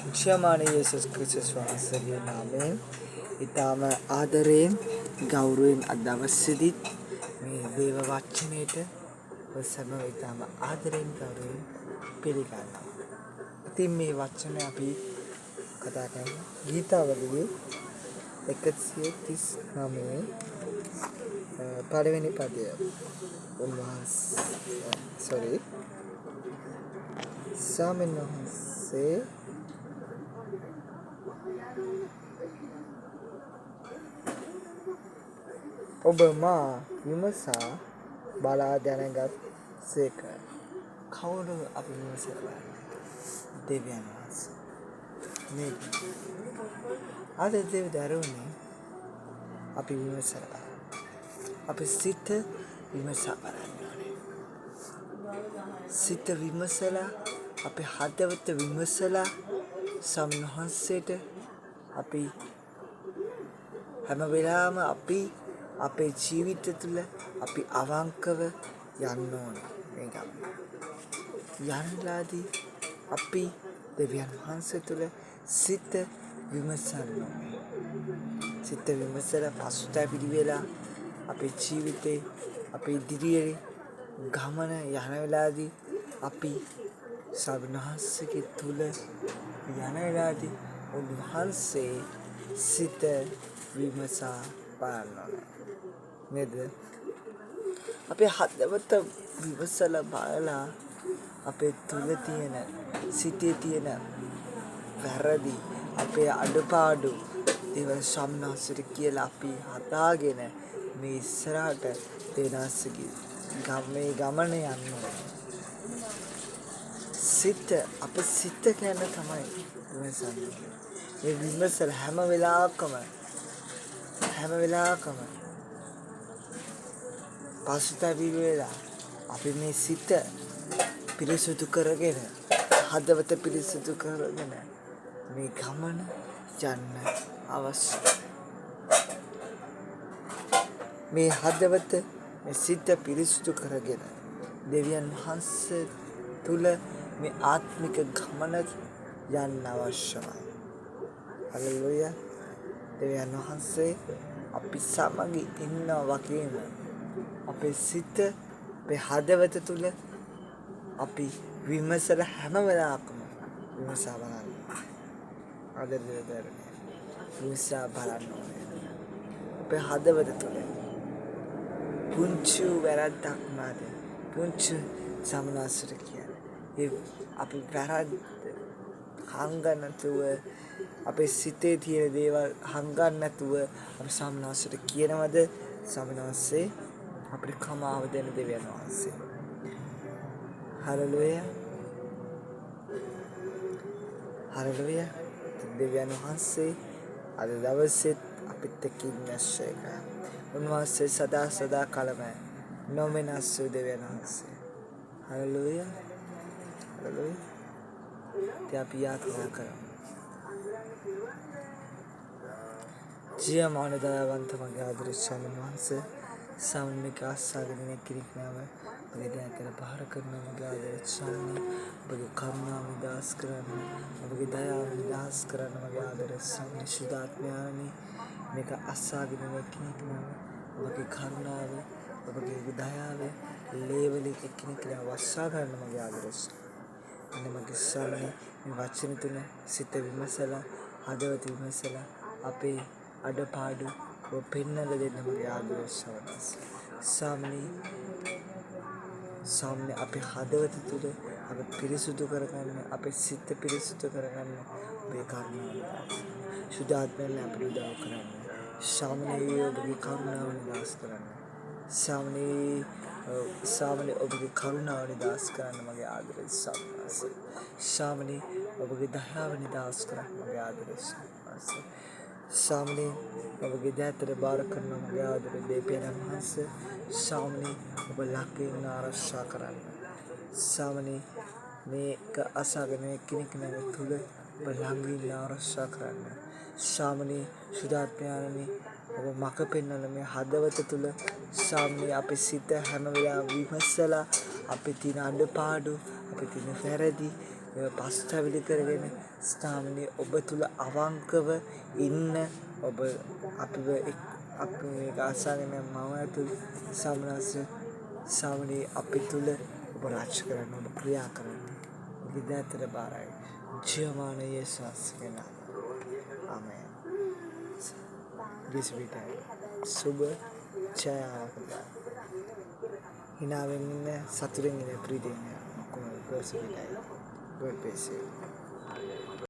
ක්ෂමාන යේසුස් ක්‍රිස්තුස් වහන්සේගේ නාමයෙන් ඊටම ආදරයෙන් ගෞරවයෙන් අද දවසේදී මේ දේව වචනයට ඔසම ඊටම ආදරයෙන් ගෞරවයෙන් පිළිගන්නවා. ඉතින් මේ වචනේ අපි කතා කරමු ගීතාවලියේ 139 පළවෙනි පදය. ස්වාමීන් වහන්සේ ඔබ මා විමසා බලා දැනගත් සේක. කවුරු අපි විමසලා දෙවියන් වහන්සේ. මේ අද දෙවි දරුවනේ අපි විමසලා අපි සිත විමසා බලන්න ඕනේ. සිත විමසලා අපි හදවත විමසලා සම්හන්සේට අපි හැම වෙලාවම අපි අපේ ජීවිත තුළ අපි අවංකව යන්න ඕනේ මේ ගමන. යන්නලාදී අපි දෙවියන් වහන්සේ තුළ සිත විමසන්න ඕනේ. සිත විමසලා පසුතැවිලි වෙලා අපේ ජීවිතේ අපේ ඉදිරියේ ගමන යන වෙලාවේදී අපි සබ්නහස්සකේ තුල යන වෙලාවේදී උන්වහන්සේ සිත විමසා බලන්න නේද? අපේ හදවත විමසලා බලලා අපේ තුල තියෙන සිතේ තියෙන වැරදි අපේ අඩපාඩු දේවල් සම්නාසයට කියලා අපි හදාගෙන මේ ඉස්සරහට දෙනාසගේ ගමේ ගමන යන්න සිත අප සිත ගැන තමයි විමසන්නේ. මේ විමසල හැම වෙලාවකම පසුතැවිලි වෙලා අපි මේ සිත පිරිසුදු කරගෙන හදවත පිරිසුදු කරගෙන මේ ගමන යන්න අවශ්‍යයි. මේ හදවත මේ සිත පිරිසුදු කරගෙන දෙවියන් වහන්සේ තුල මේ ආත්මික ගමන යන්න අවශ්‍යයි. හලෙලූයා. දෙවියන් වහන්සේ අපි සමග ඉන්නා වගේම අපේ සිත අපේ හදවත තුල අපි විමසලා හැම වෙලාවකම විමසා බලන්න. විමසා බලන්න ඕනේ. අපේ හදවත තුල පුංචි වැරද්දක් නැද පුංචි සමනාසර කියන්නේ අපි වැරද්ද හංගන්න නැතුව අපේ සිතේ තියෙන දේවල් හංගන්න නැතුව අපි සමනාසර කියනවද සමනාසේ අපිට කමාව දෙන දෙවියන් වහන්සේ. හලෙලූයා. හලෙලූයා. දෙවියන් වහන්සේ අද දවසේ අපිට කින්නස්සේක. උන්වහන්සේ සදා කාලම නොමෙනස් වූ දෙවියන් වහන්සේ. හලෙලූයා. හලෙලූයා. අපි යාත්‍රා කරමු. ජීවමාන දයාවන්ත මගේ ආදරේ ස්වාමීන් වහන්සේ සාමනික ආසාගෙන කිරිකනාව වේදනා කර පහර කරන මගේ ආදරේ ස්වාමීන් ඔබගේ කරුණාව විදාස් කරන්න ඔබගේ දයාව විදාස් කරන්න මගේ ආදරේ ස්වාමීන් සුදාත්මයානි මේක අසාගෙන කිරිකනාව ඔබගේ කරුණාව ඔබගේ දයාව ලේවලි එකිනෙකලා වස්සා ගන්න මගේ ආදරේ ස්වාමීන් මගේ ස්වාමීන් මේ වචන තුන සිත විමසලා හදවත විමසලා අපේ අඩපාඩු ඔබ පෙන්නලා දෙන්න මගේ ආදරේ ස්වාමීනි අපේ හදවත තුළ අප පිරිසුදු කරගන්න අපේ සිත පිරිසුදු කරගන්න ඔබේ කරුණාව සුදාත්මයෙන් අපිට උදව් කරන්න ස්වාමීනි ඔබගේ කරුණාව නිදාස් කරන්න ස්වාමීනි ඔබගේ කරුණාව නිදාස් කරන්න මගේ ආදරේ ස්වාමීනි ඔබගේ දයාව නිදාස් කරන්න මගේ ආදරේ ස්වාමීනි ඔබගේ දෑතට බාර කරන මගේ ආදරේ දෙවියන් වහන්සේ ස්වාමීනි ඔබ ලක්කෙන් ආරක්ෂා කරන්න ස්වාමීනි මේක අසගෙන කෙනෙක් තුල ඔබ ළඟින් ආරක්ෂා කරන්න ස්වාමීනි සුදාත්මයානි ඔබ මක පෙන්වන මේ හදවත තුල ස්වාමීනි අපේ සිත හැම වෙලාවෙම විමසලා අපේ තියෙන අඩපාඩු අපේ තියෙන වැරදි පස්ටවිලි කරගෙන ස්ථාමනී ඔබ තුළ අවංකව ඉන්න ඔබ අපිව අපි මේක අසාගෙන මම ඇතුළු සමනස්ස සාමනී අපි තුළ ඔබ රාජ කරන්න ඔබ ක්‍රියා කරන්න ඔබගේ දැතර බාරයි ජීවමාන යේසුස් වෙනවා ආමේන් දිස්විටයි සුබ ජයාවකද හිනාවෙන් ඉන්න සතුරෙන් ඉන්න ප්‍රීතියෙන් ඔක්කොම ගොස් විටයි God bless you.